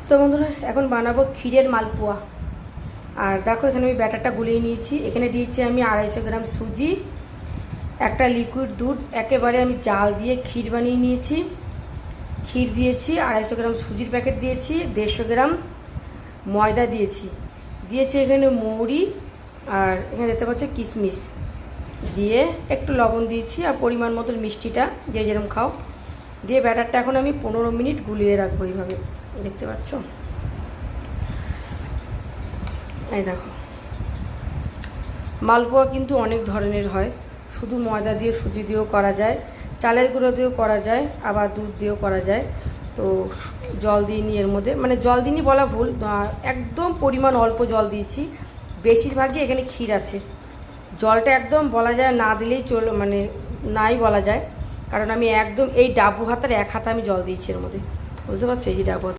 তো বন্ধুরা এখন বানাবো ক্ষীরের মালপোয়া। আর দেখো এখানে আমি ব্যাটারটা গুলিয়ে নিয়েছি। এখানে দিয়েছি আমি 250 গ্রাম সুজি, একটা লিকুইড দুধ, একেবারে আমি জাল দিয়ে ক্ষীর বানিয়ে নিয়েছি। ক্ষীর দিয়েছি, 250 গ্রাম সুজির প্যাকেট দিয়েছি, 150 গ্রাম ময়দা দিয়েছি এখানে মৌরি, আর এখানে দেখতে পাচ্ছ কিশমিশ দিয়ে একটু লবণ দিয়েছি, আর পরিমাণ মতো মিষ্টিটা যে যেরকম খাও দিয়ে ব্যাটারটা এখন আমি 15 মিনিট গুলিয়ে রাখবো। এইভাবে দেখতে পাচ্ছ, এই দেখো। মালপোয়া কিন্তু অনেক ধরনের হয়, শুধু ময়দা দিয়ে সুজি দিয়েও করা যায়, চালের গুঁড়ো দিয়েও করা যায়, আবার দুধ দিয়েও করা যায়। তো জল দিইনি এর মধ্যে, মানে জল দিইনি বলা ভুল, একদম পরিমাণ অল্প জল দিয়েছি। বেশিরভাগই এখানে ক্ষীর আছে, জলটা একদম বলা যায় না দিলেই মানে নাই বলা যায়, কারণ আমি একদম এই ডাবু হাতের এক হাতে আমি জল দিয়েছি এর মধ্যে, বুঝতে পারছো? এই যে ডাবু হাত